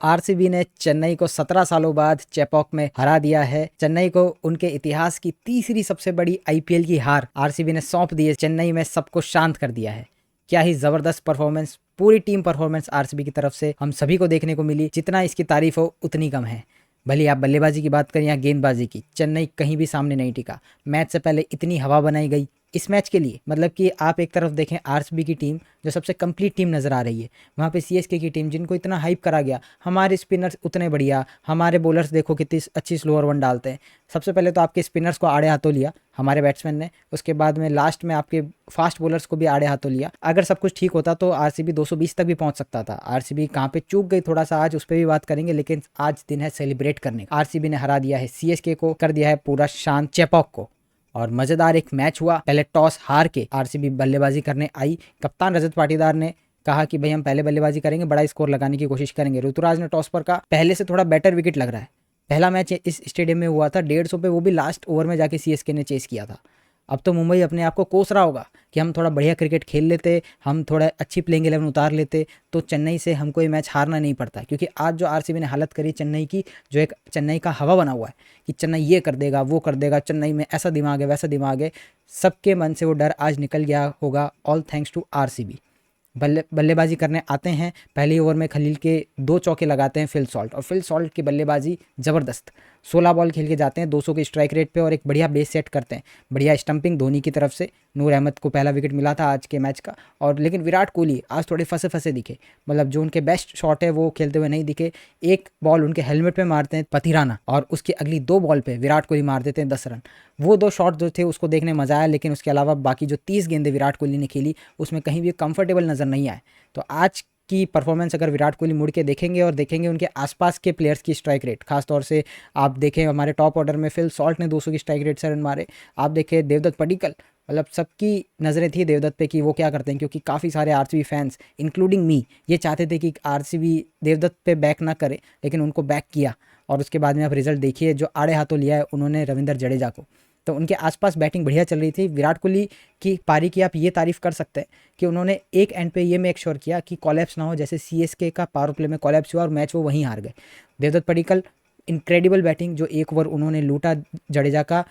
RCB ने चेन्नई को 17 सालों बाद चेपॉक में हरा दिया है। चेन्नई को उनके इतिहास की तीसरी सबसे बड़ी आईपीएल की हार आरसीबी ने सौंप दी है। चेन्नई में सबको शांत कर दिया है। क्या ही जबरदस्त परफॉर्मेंस, पूरी टीम परफॉर्मेंस आरसीबी की तरफ से हम सभी को देखने को मिली। जितना इसकी तारीफ हो उतनी कम है। भले आप बल्लेबाजी की बात करें या गेंदबाजी की, चेन्नई कहीं भी सामने नहीं टिका। मैच से पहले इतनी हवा बनाई गई इस मैच के लिए, मतलब कि आप एक तरफ देखें आरसीबी की टीम जो सबसे कंप्लीट टीम नज़र आ रही है, वहाँ पे सीएसके की टीम जिनको इतना हाइप करा गया, हमारे स्पिनर्स उतने बढ़िया, हमारे बॉलर्स देखो कितनी अच्छी स्लोअर वन डालते हैं। सबसे पहले तो आपके स्पिनर्स को आड़े हाथों लिया हमारे बैट्समैन ने, उसके बाद में लास्ट में आपके फास्ट बॉलर्स को भी आड़े हाथों लिया। अगर सब कुछ ठीक होता तो आरसीबी 220 तक भी पहुंच सकता था। आरसीबी कहाँ पे चूक गई थोड़ा सा, आज उस पर भी बात करेंगे, लेकिन आज दिन है सेलिब्रेट करने का। आरसीबी ने हरा दिया है सीएसके को, कर दिया है पूरा शांत चेपॉक को। और मजेदार एक मैच हुआ। पहले टॉस हार के आरसीबी बल्लेबाजी करने आई। कप्तान रजत पाटीदार ने कहा कि भाई हम पहले बल्लेबाजी करेंगे, बड़ा स्कोर लगाने की कोशिश करेंगे। ऋतुराज ने टॉस पर कहा पहले से थोड़ा बेटर विकेट लग रहा है। पहला मैच इस स्टेडियम में हुआ था 150 पे, वो भी लास्ट ओवर में जाके सीएसके ने चेस किया था। अब तो मुंबई अपने आप को कोस रहा होगा कि हम थोड़ा बढ़िया क्रिकेट खेल लेते, हम थोड़ा अच्छी प्लेइंग 11 उतार लेते तो चेन्नई से हमको ये मैच हारना नहीं पड़ता। क्योंकि आज जो आरसीबी ने हालत करी चेन्नई की, जो एक चेन्नई का हवा बना हुआ है कि चेन्नई ये कर देगा वो कर देगा, चेन्नई में ऐसा दिमाग है वैसा दिमाग है, सबके मन से वो डर आज निकल गया होगा। All thanks to RCB. बल्लेबाजी करने आते हैं, पहली ओवर में खलील के 2 चौके लगाते हैं फिल सॉल्ट, और फिल सॉल्ट की बल्लेबाजी ज़बरदस्त। 16 बॉल खेल के जाते हैं 200 के स्ट्राइक रेट पे और एक बढ़िया बेस सेट करते हैं। बढ़िया स्टंपिंग धोनी की तरफ से, नूर अहमद को पहला विकेट मिला था आज के मैच का। और लेकिन विराट कोहली आज थोड़े फंसे फंसे दिखे, मतलब जो उनके बेस्ट शॉट है वो खेलते हुए नहीं दिखे। एक बॉल उनके हेलमेट पे मारते हैं पथिराना, और उसकी अगली 2 बॉल पे विराट कोहली मार देते हैं 10 रन। वो 2 शॉट जो थे उसको देखने मजा आया, लेकिन उसके अलावा बाकी जो 30 गेंदें विराट कोहली ने खेली उसमें कहीं भी कंफर्टेबल नजर नहीं आए। तो आज की परफॉर्मेंस अगर विराट कोहली मुड़ के देखेंगे और देखेंगे उनके आसपास के प्लेयर्स की स्ट्राइक रेट, खासतौर से आप देखें हमारे टॉप ऑर्डर में फिल सॉल्ट ने 200 की स्ट्राइक रेट से रन मारे। आप देखें देवदत्त पडिक्कल, मतलब सबकी नज़रें थी देवदत्त पे कि वो क्या करते हैं, क्योंकि काफ़ी सारे आरसीबी फैंस इंक्लूडिंग मी ये चाहते थे कि आरसीबी देवदत्त पे बैक ना करे, लेकिन उनको बैक किया। और उसके बाद में आप रिजल्ट देखिए, जो आड़े हाथों लिया है उन्होंने रविंद्र जडेजा को। तो उनके आसपास बैटिंग बढ़िया चल रही थी। विराट कोहली की पारी की आप ये तारीफ़ कर सकते हैं कि उन्होंने एक एंड पे ये मेक श्योर किया कि कॉलैप्स ना हो, जैसे सीएसके का पावर प्ले में कॉलैप्स हुआ और मैच वो वहीं हार गए। देवदत्त पडिक्कल इनक्रेडिबल बैटिंग, जो एक ओवर उन्होंने लूटा जडेजा का,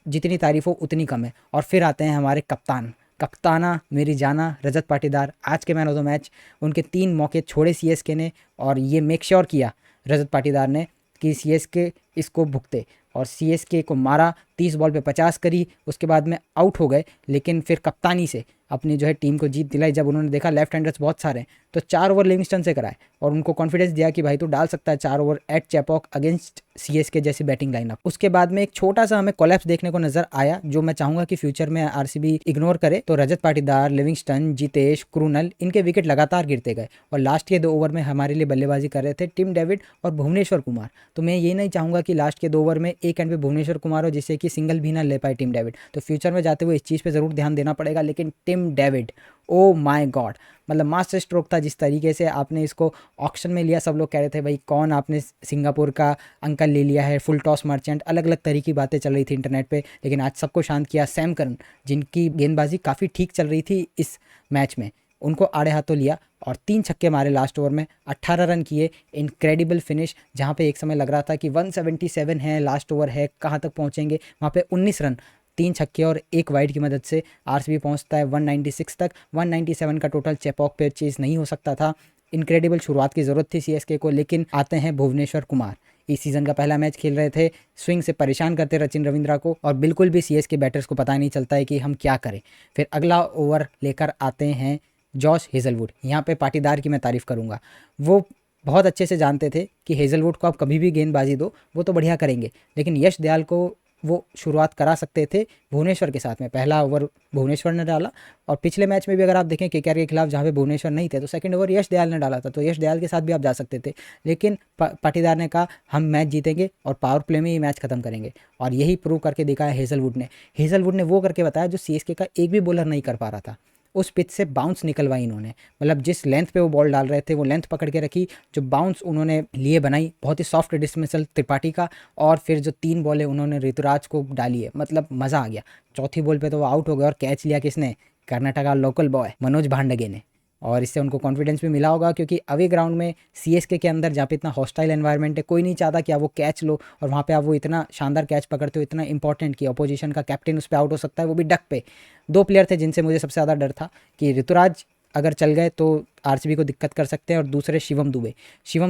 जितनी तारीफ हो उतनी कम है। और फिर आते हैं हमारे कप्तान, कप्ताना मेरी जाना रजत पाटीदार। आज के मैन ऑफ द मैच, उनके 3 मौके छोड़े सीएसके ने और ये मेक श्योर किया रजत पाटीदार ने कि सीएसके इसको भुगते, और सीएसके को मारा। 30 बॉल पे 50 करी, उसके बाद में आउट हो गए, लेकिन फिर कप्तानी से अपनी जो है टीम को जीत दिलाई। जब उन्होंने देखा लेफ्ट हैंडर्स बहुत सारे हैं तो 4 ओवर लिविंगस्टन से कराए और उनको कॉन्फिडेंस दिया कि भाई तू डाल सकता है 4 over at Chepauk against CSK जैसी बैटिंग लाइनअप। उसके बाद में एक छोटा सा हमें कोलैप्स देखने को नजर आया, जो मैं चाहूंगा कि फ्यूचर में आरसीबी इग्नोर करे। तो रजत पाटीदार, लिविंगस्टन, जितेश, क्रूनल, इनके विकेट लगातार गिरते गए और लास्ट के 2 ओवर में हमारे लिए बल्लेबाजी कर रहे थे टिम डेविड और भुवनेश्वर कुमार। तो मैं ये नहीं चाहूंगा कि लास्ट के 2 ओवर में एक एंड पे भुवनेश्वर कुमार हो जिससे कि सिंगल भी ना ले पाए टीम डेविड। तो फ्यूचर में जाते हुए इस चीज़ पे ज़रूर ध्यान देना पड़ेगा। लेकिन Tim David, oh my God, मतलब मास्टर स्ट्रोक था। जिस तरीके से आपने इसको ऑक्शन में लिया, सब लोग कह रहे थे भाई कौन आपने सिंगापुर का अंकल ले लिया है, फुल टॉस मर्चेंट, अलग अलग तरीके की बातें चल रही थी इंटरनेट पे। लेकिन आज सबको शांत किया सैम करन, जिनकी गेंदबाजी काफ़ी ठीक चल रही थी इस मैच में, उनको आड़े हाथों लिया और 3 छक्के मारे लास्ट ओवर में, 18 रन किए। इनक्रेडिबल फिनिश, जहाँ पे एक समय लग रहा था कि 177 है, लास्ट ओवर है, कहाँ तक पहुँचेंगे, वहाँ पे 19 रन, 3 छक्के और 1 वाइड की मदद से आरसीबी पहुंचता है 196 तक। 197 का टोटल चेपॉक पे चेज नहीं हो सकता था। इनक्रेडिबल शुरुआत की ज़रूरत थी सीएसके को। लेकिन आते हैं भुवनेश्वर कुमार, इस सीज़न का पहला मैच खेल रहे थे, स्विंग से परेशान करते रचिन रविंद्रा को और बिल्कुल भी सीएसके बैटर्स को पता नहीं चलता है कि हम क्या करें। फिर अगला ओवर लेकर आते हैं जॉश हेजलवुड। यहाँ पे पाटीदार की मैं तारीफ़ करूँगा, वो बहुत अच्छे से जानते थे कि हेजलवुड को आप कभी भी गेंदबाजी दो वो तो बढ़िया करेंगे, लेकिन यश दयाल को वो शुरुआत करा सकते थे भुवनेश्वर के साथ में। पहला ओवर भुवनेश्वर ने डाला और पिछले मैच में भी अगर आप देखें केकेआर के खिलाफ जहाँ पे भुवनेश्वर नहीं थे तो सेकंड ओवर यश दयाल ने डाला था, तो यश दयाल के साथ भी आप जा सकते थे। लेकिन पाटीदार ने कहा हम मैच जीतेंगे और पावर प्ले में ही मैच खत्म करेंगे, और यही प्रूव करके दिखाया हेजलवुड ने। हेजलवुड ने वो करके बताया जो सीएसके का एक भी बॉलर नहीं कर पा रहा था। उस पिच से बाउंस निकलवाई इन्होंने, मतलब जिस लेंथ पे वो बॉल डाल रहे थे वो लेंथ पकड़ के रखी, जो बाउंस उन्होंने लिए बनाई, बहुत ही सॉफ्ट डिसमिसल त्रिपाठी का। और फिर जो 3 बॉलें उन्होंने ऋतुराज को डाली है, मतलब मज़ा आ गया। चौथी बॉल पे तो वो आउट हो गया और कैच लिया किसने, कर्नाटका लोकल बॉय मनोज भांडगे ने। और इससे उनको कॉन्फिडेंस भी मिला होगा, क्योंकि अवे ग्राउंड में सीएसके के अंदर जहाँ पे इतना हॉस्टाइल एनवायरनमेंट है, कोई नहीं चाहता कि आप वो कैच लो और वहाँ पे आप वो इतना शानदार कैच पकड़ते हो, इतना इंपॉर्टेंट कि अपोजिशन का कैप्टन उस पर आउट हो सकता है, वो भी डक पे। दो प्लेयर थे जिनसे मुझे सबसे ज़्यादा डर था कि ऋतुराज अगर चल गए तो आरसीबी को दिक्कत कर सकते हैं, और दूसरे शिवम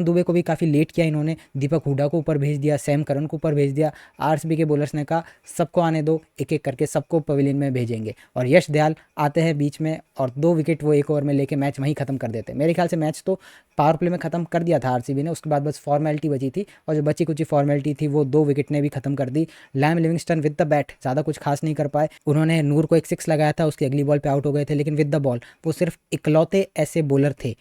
दुबे को भी काफ़ी लेट किया इन्होंने, दीपक हुडा को ऊपर भेज दिया, सैम करन को ऊपर भेज दिया। आरसीबी के बॉलर्स ने कहा सबको आने दो, एक एक करके सबको पवेलियन में भेजेंगे, और यश दयाल आते हैं बीच में और 2 विकेट वो एक ओवर में लेके मैच वहीं ख़त्म कर देते हैं। मेरे ख्याल से मैच तो पावर प्ले में ख़त्म कर दिया था आरसीबी ने, उसके बाद बस फॉर्मेलिटी बची थी, और जो बची कुछ फॉर्मेलिटी थी वो 2 विकेट ने भी ख़त्म कर दी। Liam Livingstone with the bat ज़्यादा कुछ खास नहीं कर पाए, उन्होंने नूर को एक 6 लगाया था, उसकी अगली बॉल पे आउट हो गए थे, लेकिन विद द बॉल वो सिर्फ इकलौते ऐसे बॉलर थे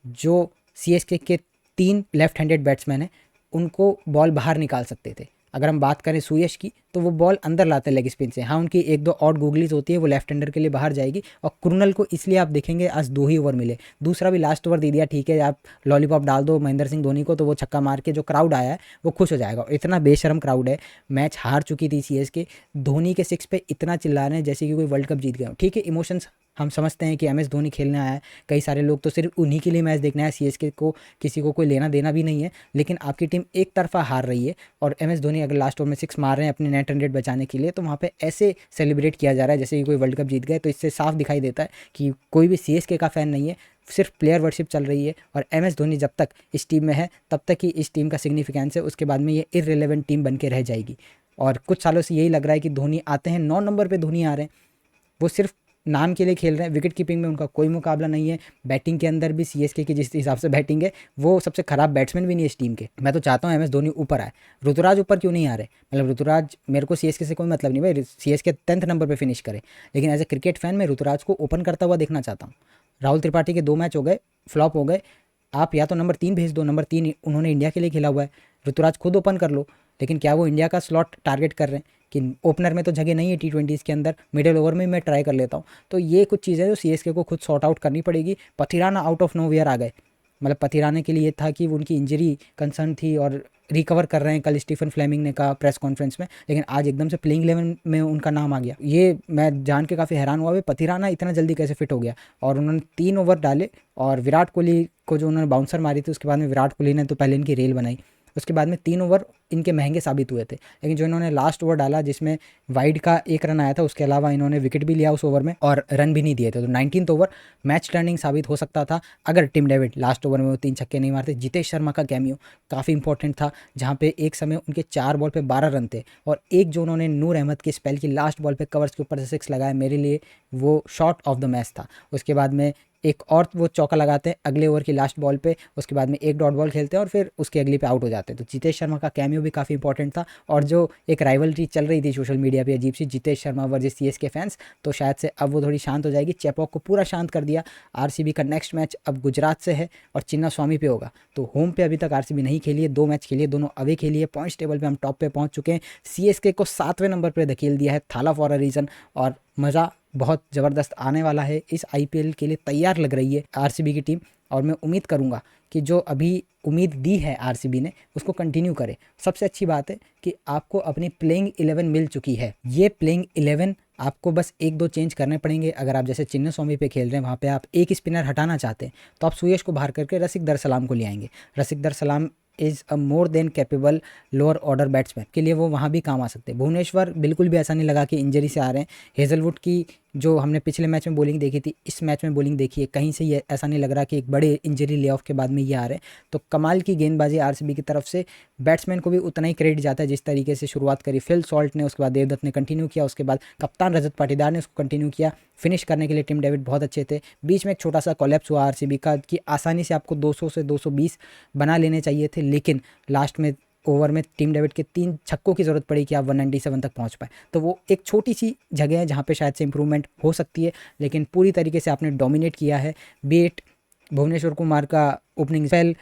जो सीएसके के 3 लेफ्ट हैंडेड बैट्समैन हैं उनको बॉल बाहर निकाल सकते थे। अगर हम बात करें सुयश की तो वो बॉल अंदर लाते लेग स्पिन से, हाँ उनकी 1-2 ऑड गूगलीज होती है, वो लेफ्ट हैंडर के लिए बाहर जाएगी। और क्रुनल को इसलिए आप देखेंगे आज 2 ही ओवर मिले, दूसरा भी लास्ट ओवर दे दिया, ठीक है आप लॉलीपॉप डाल दो महेंद्र सिंह धोनी को तो वो छक्का मार के जो क्राउड आया है वो खुश हो जाएगा। इतना बेशरम क्राउड है, मैच हार चुकी थी सीएसके, धोनी के 6 पे इतना चिल्ला रहे हैं जैसे कि कोई वर्ल्ड कप जीत गया। ठीक है इमोशंस हम समझते हैं कि एमएस धोनी खेलने आया है, कई सारे लोग तो सिर्फ उन्हीं के लिए मैच देखना है, सीएसके को किसी को कोई लेना देना भी नहीं है, लेकिन आपकी टीम एक तरफा हार रही है और एमएस धोनी अगर लास्ट ओवर में 6 मार रहे हैं अपने नेट रन रेट बचाने के लिए, तो वहाँ पे ऐसे सेलिब्रेट किया जा रहा है जैसे कि कोई वर्ल्ड कप जीत गए। तो इससे साफ दिखाई देता है कि कोई भी सीएसके का फ़ैन नहीं है, सिर्फ प्लेयर वर्शिप चल रही है, और एमएस धोनी जब तक इस टीम में है तब तक ही इस टीम का सिग्निफिकेंस है, उसके बाद में ये इररिलेवेंट टीम बन के रह जाएगी। और कुछ सालों से यही लग रहा है कि धोनी आते हैं 9 नंबर पर धोनी आ रहे हैं, वो सिर्फ नाम के लिए खेल रहे हैं, विकेट कीपिंग में उनका कोई मुकाबला नहीं है, बैटिंग के अंदर भी सीएसके की जिस हिसाब से बैटिंग है वो सबसे खराब बैट्समैन भी नहीं है इस टीम के। मैं तो चाहता हूँ एमएस धोनी ऊपर आए, ऋतुराज ऊपर क्यों नहीं आ रहे, मतलब ऋतुराज मेरे को सीएसके से कोई मतलब नहीं भाई, सीएसके 10th नंबर पर फिनिश करे, लेकिन एज ए क्रिकेट फैन मैं ऋतुराज को ओपन करता हुआ देखना चाहता हूँ। राहुल त्रिपाठी के 2 मैच हो गए, फ्लॉप हो गए, आप या तो नंबर 3 भेज दो, नंबर 3 उन्होंने इंडिया के लिए खेला हुआ है, ऋतुराज खुद ओपन कर लो, लेकिन क्या वो इंडिया का स्लॉट टारगेट कर रहे हैं कि ओपनर में तो जगह नहीं है T20s के अंदर, मिडिल ओवर में मैं ट्राई कर लेता हूँ। तो ये कुछ चीज़ें जो सीएसके को खुद सॉर्ट आउट करनी पड़ेगी। पथिराना आउट ऑफ नोवेयर आ गए, मतलब पथिराने के लिए था कि उनकी इंजरी कंसर्न थी और रिकवर कर रहे हैं, कल स्टीफन फ्लेमिंग ने कहा प्रेस कॉन्फ्रेंस में, लेकिन आज एकदम से प्लेइंग 11 में उनका नाम आ गया। ये मैं जान के काफ़ी हैरान हुआ, पथिराना इतना जल्दी कैसे फिट हो गया। और उन्होंने 3 ओवर डाले और विराट कोहली को जो उन्होंने बाउंसर मारी थी उसके बाद में विराट कोहली ने तो पहले इनकी रेल बनाई, उसके बाद में 3 ओवर इनके महंगे साबित हुए थे, लेकिन जो इन्होंने लास्ट ओवर डाला जिसमें वाइड का 1 रन आया था, उसके अलावा इन्होंने विकेट भी लिया उस ओवर में और रन भी नहीं दिए थे, तो 19th ओवर मैच टर्निंग साबित हो सकता था अगर टिम डेविड लास्ट ओवर में वो 3 छक्के नहीं मारते। जितेश शर्मा का कैमियो काफ़ी इंपॉर्टेंट था, जहाँ पे एक समय उनके 4 बॉल पे 12 रन थे, और एक जो उन्होंने नूर अहमद के स्पेल की लास्ट बॉल पे कवर्स के ऊपर से 6 लगाया, मेरे लिए वो शॉट ऑफ द मैच था। उसके बाद में एक और वो चौका लगाते हैं अगले ओवर की लास्ट बॉल पे, उसके बाद में एक डॉट बॉल खेलते हैं और फिर उसके अगली पे आउट हो जाते हैं। तो जितेश शर्मा का कैमियो भी काफ़ी इंपॉर्टेंट था, और जो एक राइवलरी चल रही थी सोशल मीडिया पे अजीब सी, Jitesh Sharma versus CSK fans, तो शायद से अब वो थोड़ी शांत हो जाएगी। चेपॉक को पूरा शांत कर दिया। आरसीबी का नेक्स्ट मैच अब गुजरात से है और चिन्ना स्वामी पे होगा, तो होम पे अभी तक आरसीबी नहीं खेली है, 2 मैच खेली है, दोनों अवे खेली है। पॉइंट्स टेबल पे हम टॉप पे पहुंच चुके हैं, सीएसके को 7वें नंबर पर धकेल दिया है, थाला फॉर अ रीज़न, और मज़ा बहुत ज़बरदस्त आने वाला है। इस आईपीएल के लिए तैयार लग रही है आरसीबी की टीम, और मैं उम्मीद करूंगा कि जो अभी उम्मीद दी है आरसीबी ने उसको कंटिन्यू करे। सबसे अच्छी बात है कि आपको अपनी प्लेइंग 11 मिल चुकी है, ये प्लेइंग 11 आपको बस 1-2 चेंज करने पड़ेंगे। अगर आप जैसे चिन्ना स्वामी पे खेल रहे हैं, वहाँ पे आप एक स्पिनर हटाना चाहते हैं, तो आप सुयश को बाहर करके रसिक दर सलाम को ले आएंगे। रसिक दर सलाम is a more than capable lower order batsman के लिए वो वहाँ भी काम आ सकते हैं। भुवनेश्वर बिल्कुल भी ऐसा नहीं लगा कि इंजरी से आ रहे हैं। हेजलवुड की जो हमने पिछले मैच में बॉलिंग देखी थी, इस मैच में बॉलिंग देखी है, कहीं से ये ऐसा नहीं लग रहा कि एक बड़े इंजरी ले ऑफ के बाद में ये आ रहे हैं। तो कमाल की गेंदबाजी आरसीबी की तरफ से, बैट्समैन को भी उतना ही क्रेडिट जाता है जिस तरीके से शुरुआत करी फिल सॉल्ट ने, उसके बाद देवदत्त ने कंटिन्यू किया, उसके बाद कप्तान रजत पाटीदार ने उसको कंटिन्यू किया। फिनिश करने के लिए टिम डेविड बहुत अच्छे थे। बीच में एक छोटा सा कोलैप्स हुआ आरसीबी का कि आसानी से आपको 200 से 220 बना लेने चाहिए थे, लेकिन लास्ट में ओवर में टीम डेविड के 3 छक्कों की ज़रूरत पड़ी कि आप 197 तक पहुंच पाए। तो वो एक छोटी सी जगह है जहां पे शायद से इंप्रूवमेंट हो सकती है, लेकिन पूरी तरीके से आपने डोमिनेट किया है। बीट भुवनेश्वर कुमार का ओपनिंग स्पेल,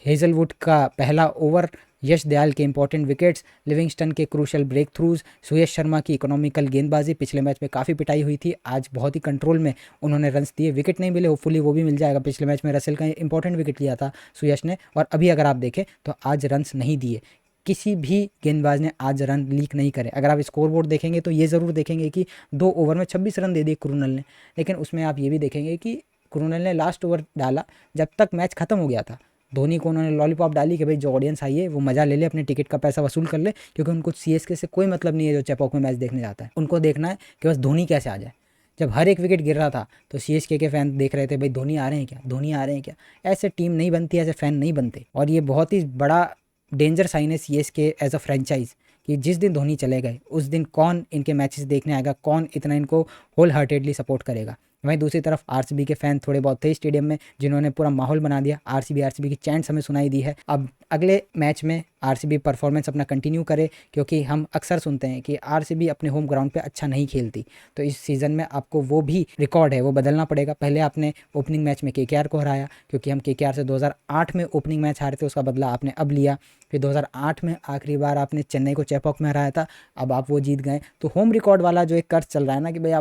हेजलवुड का पहला ओवर, यश दयाल के इंपॉर्टेंट विकेट्स, लिविंगस्टन के क्रूशल ब्रेक थ्रूज, सुयश शर्मा की इकोनॉमिकल गेंदबाजी, पिछले मैच में काफ़ी पिटाई हुई थी, आज बहुत ही कंट्रोल में उन्होंने रन्स दिए। विकेट नहीं मिले, होपफुली वो भी मिल जाएगा। पिछले मैच में रसेल का इंपॉर्टेंट विकेट लिया था सुयश ने, और अभी अगर आप देखें तो आज रन्स नहीं दिए, किसी भी गेंदबाज ने आज रन लीक नहीं करे। अगर आप स्कोर बोर्ड देखेंगे तो ये ज़रूर देखेंगे कि 2 ओवर में 26 रन दे दिए क्रूनल ने, लेकिन उसमें आप ये भी देखेंगे कि क्रूनल ने लास्ट ओवर डाला जब तक मैच खत्म हो गया था। धोनी को उन्होंने लॉलीपॉप डाली कि भाई जो ऑडियंस आई है वो मज़ा ले ले, अपने टिकट का पैसा वसूल कर ले, क्योंकि उनको सीएसके से कोई मतलब नहीं है जो चेपॉक में मैच देखने जाता है। उनको देखना है कि बस धोनी कैसे आ जाए। जब हर एक विकेट गिर रहा था तो सीएसके के फैन देख रहे थे भाई धोनी आ रहे हैं क्या, धोनी आ रहे हैं क्या। ऐसे टीम नहीं बनती, ऐसे फैन नहीं बनते। और ये बहुत ही बड़ा डेंजर साइन है सीएसके एज अ फ्रेंचाइज कि जिस दिन धोनी चले गए उस दिन कौन इनके मैचेस देखने आएगा, कौन इतना इनको होल हार्टेडली सपोर्ट करेगा। वहीं दूसरी तरफ आरसीबी के फैन थोड़े बहुत थे स्टेडियम में जिन्होंने पूरा माहौल बना दिया। आरसीबी की चैंट्स हमें सुनाई दी है। अब अगले मैच में आरसीबी परफॉर्मेंस अपना कंटिन्यू करे, क्योंकि हम अक्सर सुनते हैं कि आरसीबी अपने होम ग्राउंड पे अच्छा नहीं खेलती। तो इस सीज़न में आपको वो भी रिकॉर्ड है वो बदलना पड़ेगा। पहले आपने ओपनिंग मैच में केकेआर को हराया, क्योंकि हम केकेआर से 2008 में ओपनिंग मैच हारे थे, उसका बदला आपने अब लिया। फिर 2008 में आखिरी बार आपने चेन्नई को चेपॉक में हराया था, अब आप वो जीत गए। तो होम रिकॉर्ड वाला जो एक कर्ज चल रहा है ना कि भाई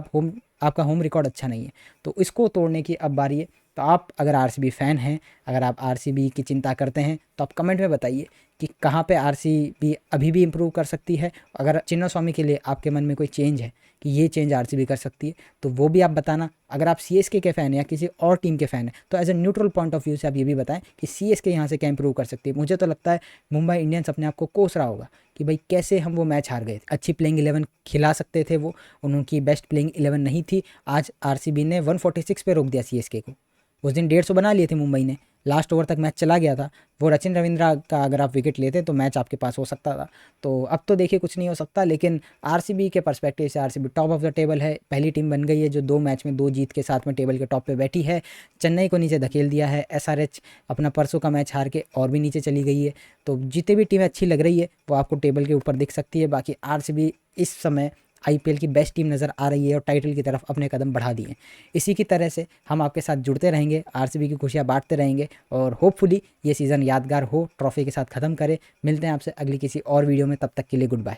आपका होम रिकॉर्ड अच्छा नहीं है, तो इसको तोड़ने की अब बारी है। तो आप अगर आरसीबी फ़ैन हैं, अगर आप आरसीबी की चिंता करते हैं, तो आप कमेंट में बताइए कि कहाँ पे आरसीबी अभी भी इम्प्रूव कर सकती है। अगर चिन्नास्वामी के लिए आपके मन में कोई चेंज है कि ये चेंज आरसीबी कर सकती है, तो वो भी आप बताना। अगर आप सीएसके के फ़ैन हैं या किसी और टीम के फ़ैन हैं, तो as a neutral point of view से आप ये भी बताएं कि सीएसके यहाँ से क्या इंप्रूव कर सकती है। मुझे तो लगता है मुंबई इंडियंस अपने आप को कोस रहा होगा कि भाई कैसे हम वो मैच हार गए। अच्छी प्लेइंग 11 खिला सकते थे वो, उनकी बेस्ट प्लेइंग 11 नहीं थी। आज आरसीबी ने 146 पे रोक दिया सीएसके को। उस दिन 150 बना लिए थे मुंबई ने, लास्ट ओवर तक मैच चला गया था। वो रचिन रविंद्रा का अगर आप विकेट लेते तो मैच आपके पास हो सकता था। तो अब तो देखिए कुछ नहीं हो सकता, लेकिन आरसीबी के पर्सपेक्टिव से RCB top of the table है। पहली टीम बन गई है जो 2 मैच में 2 जीत के साथ में टेबल के टॉप पे बैठी है। चेन्नई को नीचे धकेल दिया है। एसआरएच अपना परसों का मैच हार के और भी नीचे चली गई है। तो जितनी भी टीमें अच्छी लग रही है वो आपको टेबल के ऊपर दिख सकती है। बाकी आरसीबी इस समय आईपीएल की बेस्ट टीम नज़र आ रही है और टाइटल की तरफ अपने कदम बढ़ा दिए। इसी की तरह से हम आपके साथ जुड़ते रहेंगे, आरसीबी की खुशियाँ बांटते रहेंगे और होपफुली ये सीज़न यादगार हो, ट्रॉफी के साथ ख़त्म करें। मिलते हैं आपसे अगली किसी और वीडियो में, तब तक के लिए गुड बाय।